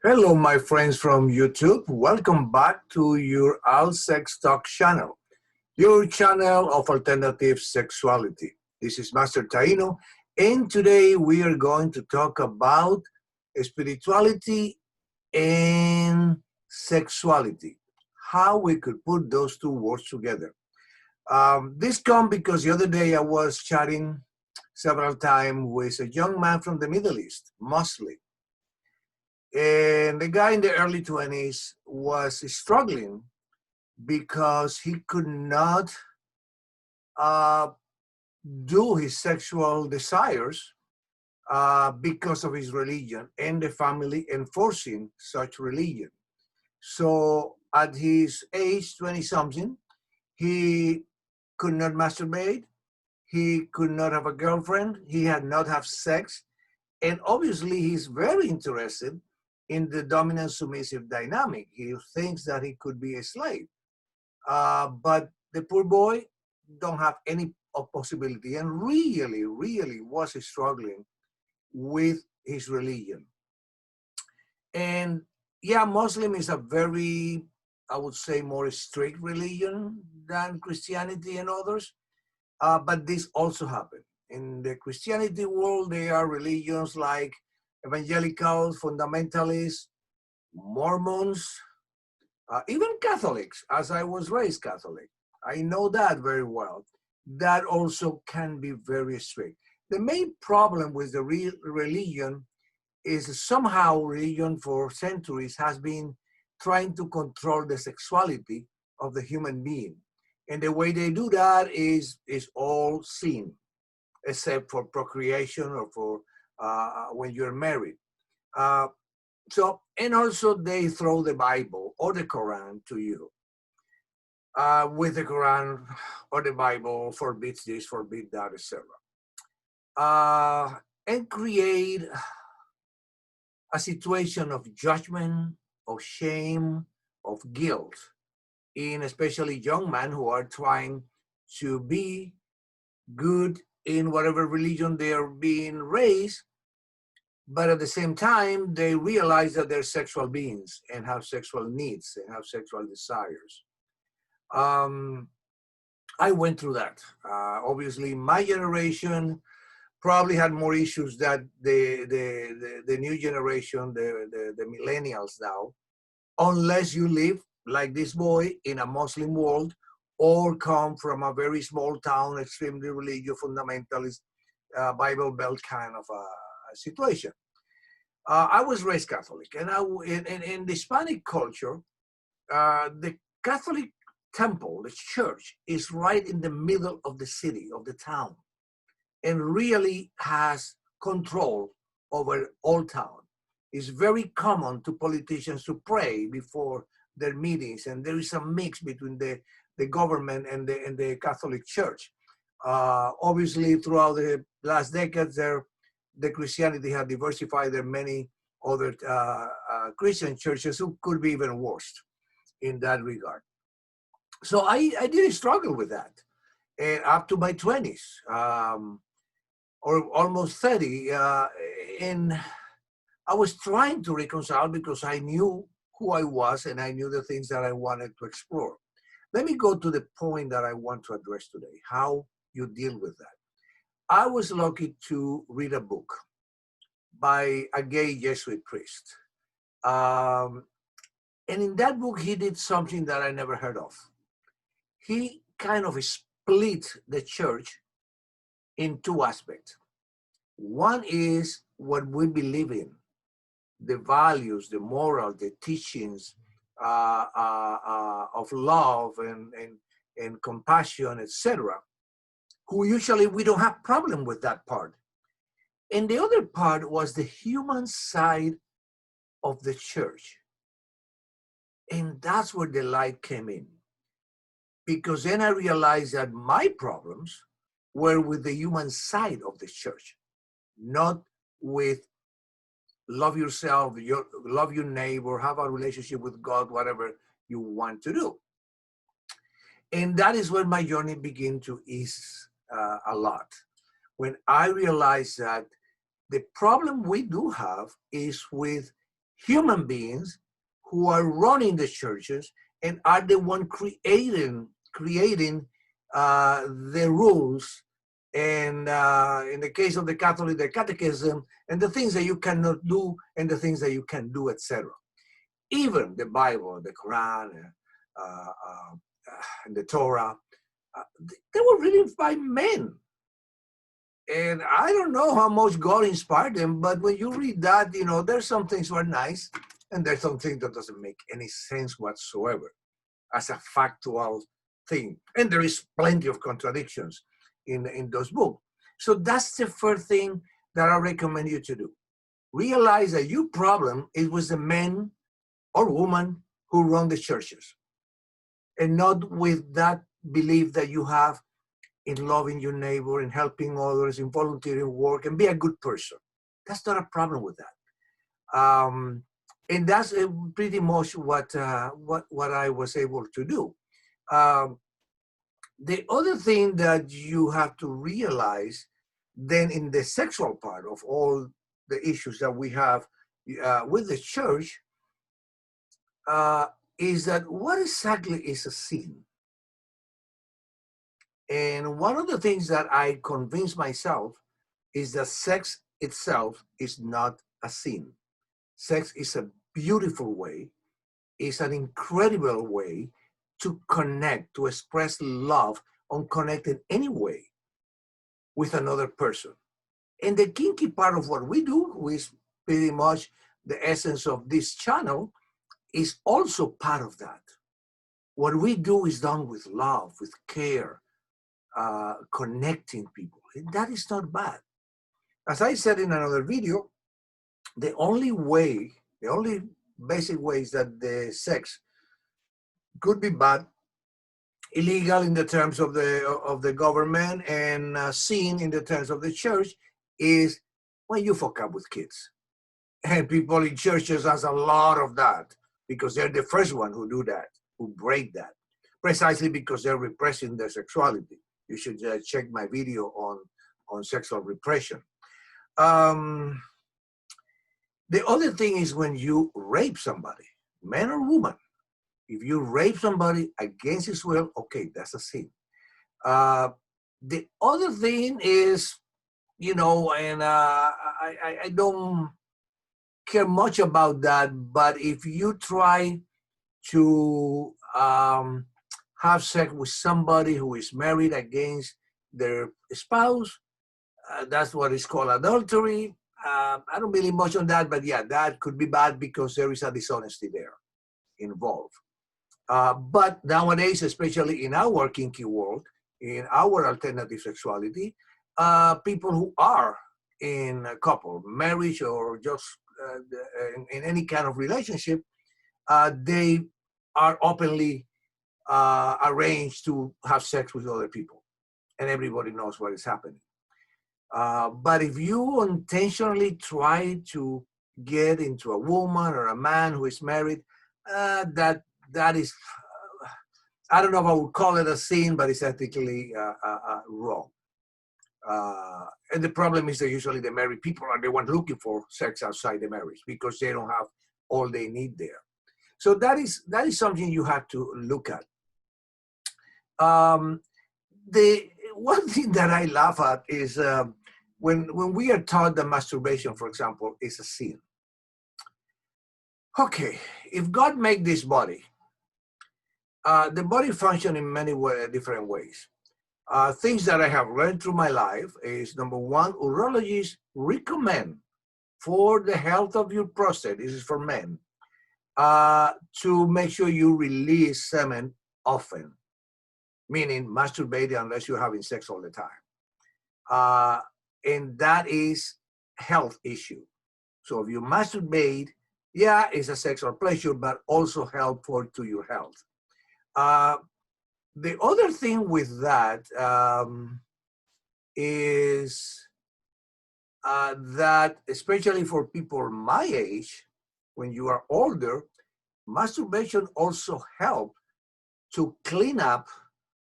Hello, my friends from YouTube. Welcome back to your All Sex Talk channel, your channel of alternative sexuality. This is Master Taíno, and today we are going to talk about spirituality and sexuality, how we could put those two words together. This comes because the other day I was chatting several times with a young man from the Middle East, Muslim. And the guy in the early 20s was struggling because he could not uh, do his sexual desires because of his religion and the family enforcing such religion. So at his age, 20 something, he could not masturbate, he could not have a girlfriend, he had not have sex, and obviously he's very interested in the dominant submissive dynamic. He thinks that he could be a slave. But the poor boy don't have any possibility and really was struggling with his religion. And yeah, Muslim is a very, I would say, more strict religion than Christianity and others. But this also happened. In the Christianity world, there are religions like evangelicals, fundamentalists, Mormons, even Catholics, as I was raised Catholic. I know that very well. That also can be very strict. The main problem with the religion is somehow religion for centuries has been trying to control the sexuality of the human being. And the way they do that is all sin, except for procreation or for when you're married. Uh, and also they throw the Bible or the Quran to you. With the Quran or the Bible forbids this, forbid that, etc. And create a situation of judgment, of shame, of guilt in especially young men who are trying to be good in whatever religion they are being raised, but at the same time, they realize that they're sexual beings and have sexual needs and have sexual desires. I went through that. Obviously, my generation probably had more issues than the new generation, the millennials now, unless you live like this boy in a Muslim world or come from a very small town, extremely religious, fundamentalist, Bible Belt kind of a situation. I was raised Catholic, and in the Hispanic culture, the Catholic temple, the church, is right in the middle of the city, of the town, and really has control over all town. It's very common to politicians to pray before their meetings, and there is a mix between the government and the Catholic Church. Obviously, throughout the last decades, the Christianity had diversified. There are many other Christian churches who could be even worse in that regard. So I did struggle with that up to my 20s or almost 30. And I was trying to reconcile because I knew who I was and I knew the things that I wanted to explore. Let me go to the point that I want to address today, how you deal with that. I was lucky to read a book by a gay Jesuit priest. And in that book, he did something that I never heard of. He kind of split the church in two aspects. One is what we believe in, the values, the moral, the teachings of love and compassion, etc. Who usually we don't have problem with that part. And the other part was the human side of the church. And that's where the light came in. Because then I realized that my problems were with the human side of the church, not with love yourself, love your neighbor, have a relationship with God, whatever you want to do. And that is when my journey began to ease a lot. When I realized that the problem we do have is with human beings who are running the churches and are the one creating the rules, and in the case of the Catholic, the catechism, and the things that you cannot do and the things that you can do, etc. Even the Bible, the Quran, and the Torah, they were written by men. And I don't know how much God inspired them, but when you read that, you know, there's some things that are nice, and there's something that doesn't make any sense whatsoever as a factual thing. And there is plenty of contradictions in those books. So that's the first thing that I recommend you to do. Realize that your problem is with the men or women who run the churches, and not with that belief that you have in loving your neighbor, in helping others, in volunteering work, and be a good person. That's not a problem with that. And that's pretty much what I was able to do. The other thing that you have to realize then in the sexual part of all the issues that we have with the church is that what exactly is a sin? And one of the things that I convinced myself is that sex itself is not a sin. Sex is a beautiful way, it's an incredible way to connect, to express love unconnected anyway with another person. And the kinky part of what we do, which is pretty much the essence of this channel, is also part of that. What we do is done with love, with care, connecting people. And that is not bad. As I said in another video, the only basic ways that the sex could be bad, illegal in the terms of the government, and sin in the terms of the church, is when you fuck up with kids. And people in churches has a lot of that because they're the first one who do that, who break that, precisely because they're repressing their sexuality. You should check my video on sexual repression. The other thing is when you rape somebody, man or woman. If you rape somebody against his will, okay, that's a sin. The other thing is, you know, and I don't care much about that, but if you try to have sex with somebody who is married against their spouse, that's what is called adultery. I don't believe much on that, but yeah, that could be bad because there is a dishonesty there involved. But nowadays, especially in our kinky world, in our alternative sexuality, people who are in a couple, marriage, or just in any kind of relationship, they are openly arranged to have sex with other people, and everybody knows what is happening. But if you intentionally try to get into a woman or a man who is married, that is, I don't know if I would call it a sin, but it's ethically wrong. And the problem is that usually the married people are the ones looking for sex outside the marriage because they don't have all they need there. So that is something you have to look at. The one thing that I laugh at is when we are taught that masturbation, for example, is a sin. Okay, if God made this body, the body functions in many different ways. Things that I have learned through my life is, number one, urologists recommend for the health of your prostate, this is for men, to make sure you release semen often, meaning masturbate unless you're having sex all the time. And that is health issue. So if you masturbate, yeah, it's a sexual pleasure, but also helpful to your health. The other thing with that is that, especially for people my age, when you are older, masturbation also helps to clean up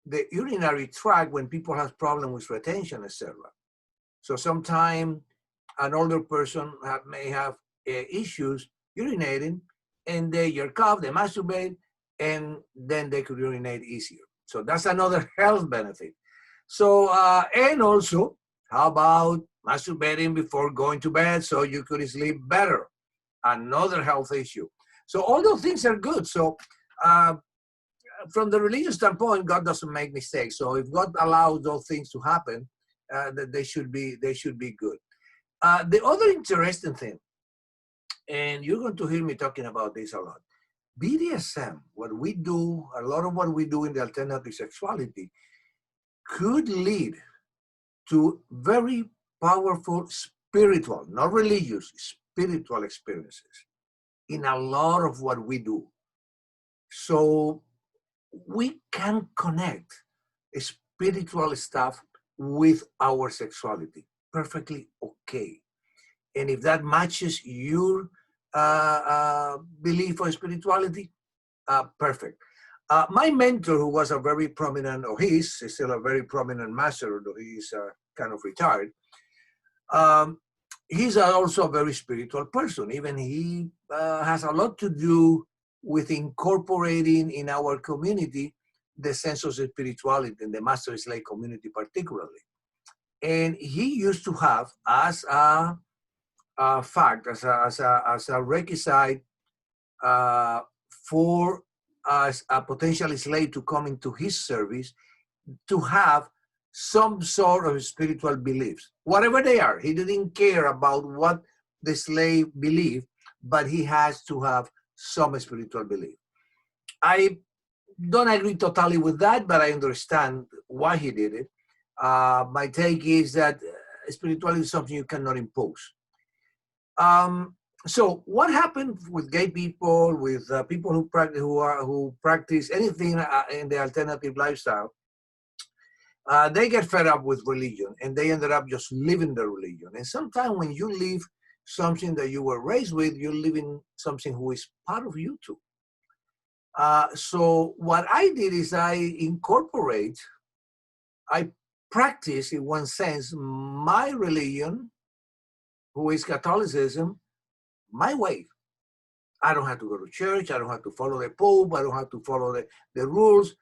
the urinary tract when people have problems with retention, etc. So sometimes an older person may have issues urinating, and they jerk off, they masturbate, and then they could urinate easier. So that's another health benefit. So, and also, how about masturbating before going to bed so you could sleep better? Another health issue. So all those things are good. So from the religious standpoint, God doesn't make mistakes. So if God allows those things to happen, that they should be good. The other interesting thing, and you're going to hear me talking about this a lot, BDSM, what we do, a lot of what we do in the alternative sexuality could lead to very powerful spiritual, not religious, spiritual experiences in a lot of what we do. So we can connect spiritual stuff with our sexuality. Perfectly okay. And if that matches your belief or spirituality, perfect. My mentor, who was a very prominent, or he's still a very prominent master, though he's kind of retired, he's also a very spiritual person. Even he has a lot to do with incorporating in our community the sense of spirituality in the master slave community particularly. And he used to have as a fact, as a requisite for as a potential slave to come into his service, to have some sort of spiritual beliefs, whatever they are. He didn't care about what the slave believed, but he has to have some spiritual belief. I don't agree totally with that, but I understand why he did it. My take is that spirituality is something you cannot impose. So what happened with gay people, with people who practice anything in the alternative lifestyle? They get fed up with religion, and they ended up just living the religion. And sometimes when you live something that you were raised with, you're living something who is part of you too. So what I did is I practice in one sense my religion, who is Catholicism, my way. I don't have to go to church. I don't have to follow the Pope. I don't have to follow the rules,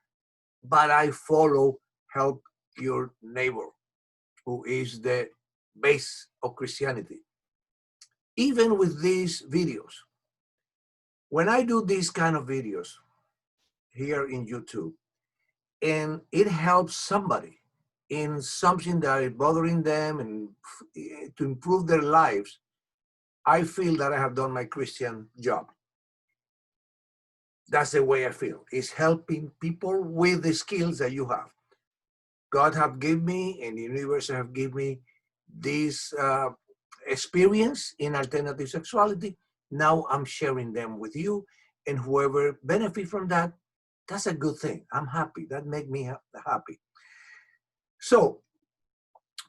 but I follow help your neighbor, who is the base of Christianity. Even with these videos, when I do these kind of videos here in YouTube, and it helps somebody in something that is bothering them and to improve their lives, I feel that I have done my Christian job. That's the way I feel. It's helping people with the skills that you have. God have given me, and the universe have given me this experience in alternative sexuality. Now I'm sharing them with you, and whoever benefit from that, that's a good thing. I'm happy. That makes me happy. So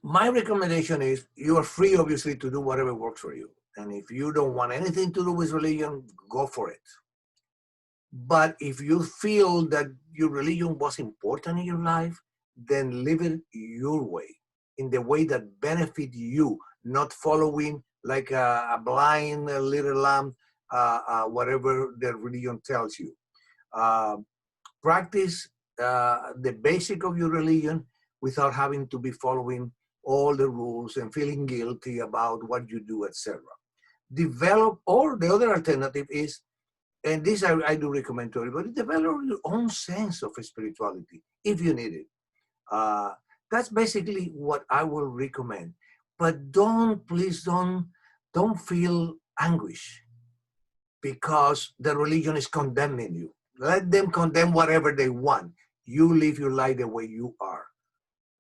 my recommendation is you are free, obviously, to do whatever works for you. And if you don't want anything to do with religion, go for it. But if you feel that your religion was important in your life, then live it your way, in the way that benefit you, not following like a blind little lamb, whatever the religion tells you. Practice the basic of your religion without having to be following all the rules and feeling guilty about what you do, etc. Develop, or the other alternative is, and this I do recommend to everybody, develop your own sense of spirituality if you need it. That's basically what I will recommend. But please don't feel anguish because the religion is condemning you. Let them condemn whatever they want. You live your life the way you are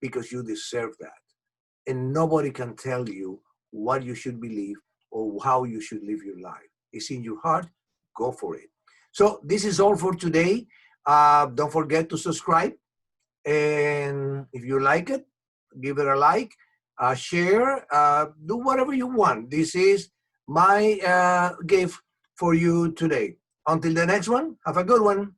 because you deserve that. And nobody can tell you what you should believe or how you should live your life. It's in your heart, go for it. So this is all for today. Don't forget to subscribe. And if you like it, give it a like, share, do whatever you want. This is my gift for you today. Until the next one, have a good one.